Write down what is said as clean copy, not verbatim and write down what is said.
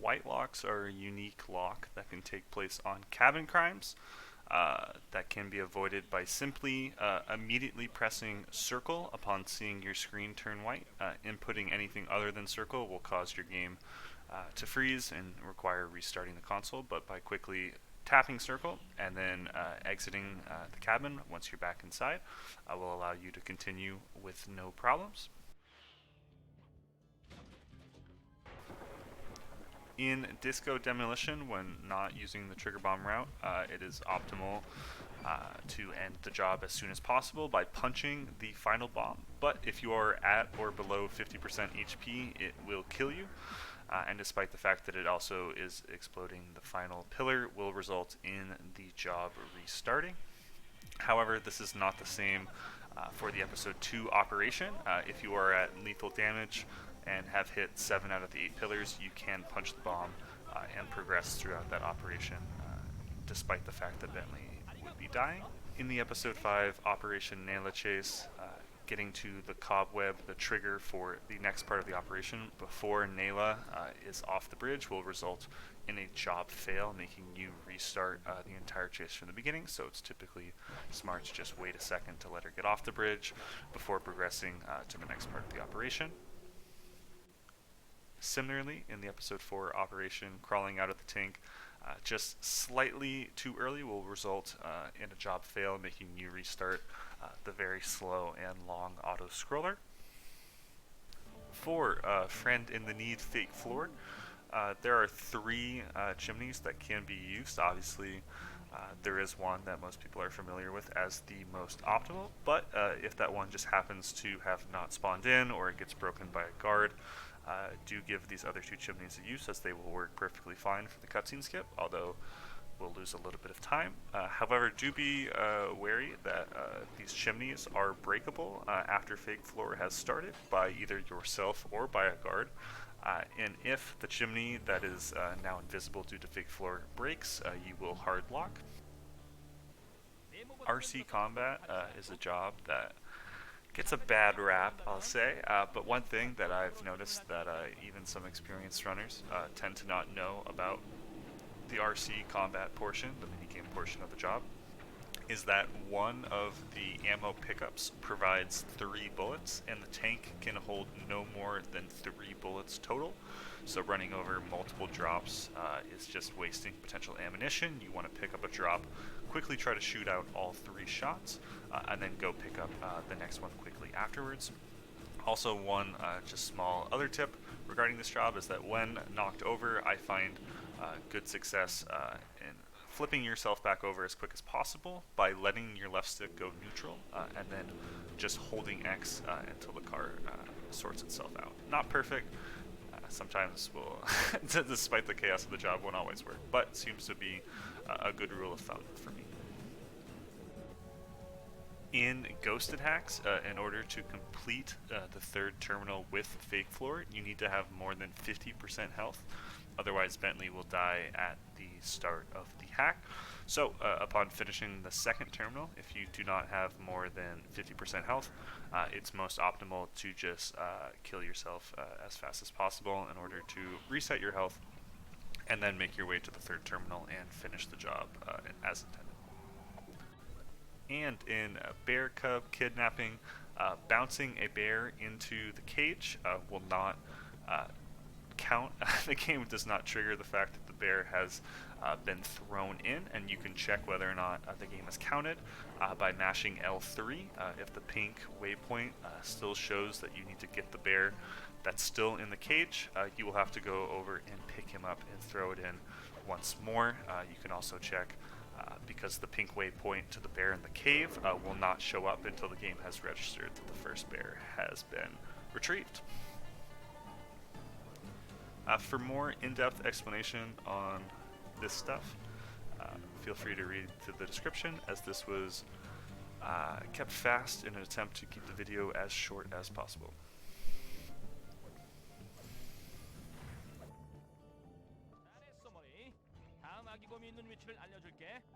Whitelocks are a unique lock that can take place on cabin crimes that can be avoided by simply immediately pressing circle upon seeing your screen turn white. Inputting anything other than circle will cause your game to freeze and require restarting the console, but by quickly tapping circle and then exiting the cabin once you're back inside will allow you to continue with no problems. In Disco Demolition, when not using the trigger bomb route, it is optimal to end the job as soon as possible by punching the final bomb. But if you are at or below 50% HP, it will kill you. And despite the fact that it also is exploding, the final pillar will result in the job restarting. However, this is not the same for the episode 2 operation. If you are at lethal damage and have hit 7 out of the 8 pillars, you can punch the bomb and progress throughout that operation, despite the fact that Bentley would be dying. In the episode 5 Operation Naila Chase, getting to the cobweb, the trigger for the next part of the operation before Naila is off the bridge, will result in a job fail, making you restart the entire chase from the beginning. So it's typically smart to just wait a second to let her get off the bridge before progressing to the next part of the operation. Similarly, in the episode 4 operation, crawling out of the tank just slightly too early will result in a job fail, making you restart the very slow and long auto scroller. For Friend in the Need Fake Floor, there are 3 chimneys that can be used. Obviously, there is one that most people are familiar with as the most optimal, but if that one just happens to have not spawned in or it gets broken by a guard, do give these other 2 chimneys a use, as they will work perfectly fine for the cutscene skip, although we'll lose a little bit of time. However, do be wary that these chimneys are breakable after Fake Floor has started by either yourself or by a guard. And if the chimney that is now invisible due to Fake Floor breaks, you will hard lock. RC combat is a job that gets a bad rap, I'll say, but one thing that I've noticed that even some experienced runners tend to not know about the RC combat portion, the minigame portion of the job, is that one of the ammo pickups provides 3 bullets, and the tank can hold no more than 3 bullets total. So running over multiple drops is just wasting potential ammunition. You want to pick up a drop, quickly try to shoot out all 3 shots, and then go pick up the next one quickly afterwards. Also, one just small other tip regarding this job is that when knocked over, I find good success in flipping yourself back over as quick as possible by letting your left stick go neutral and then just holding X until the car sorts itself out. Not perfect. Sometimes will, despite the chaos of the job, won't always work, but seems to be a good rule of thumb for me. In Ghosted Hacks, in order to complete the 3rd terminal with Fake Floor, you need to have more than 50% health. Otherwise, Bentley will die at the start of the hack. So, upon finishing the 2nd terminal, if you do not have more than 50% health, it's most optimal to just kill yourself as fast as possible in order to reset your health, and then make your way to the 3rd terminal and finish the job as intended. And in Bear Cub Kidnapping, bouncing a bear into the cage will not count. The game does not trigger the fact that the bear has been thrown in, and you can check whether or not the game is counted by mashing L3. If the pink waypoint still shows that you need to get the bear that's still in the cage, you will have to go over and pick him up and throw it in once more. You can also check because the pink waypoint to the bear in the cave will not show up until the game has registered that the first bear has been retrieved. For more in-depth explanation on this stuff, feel free to read the description, as this was kept fast in an attempt to keep the video as short as possible.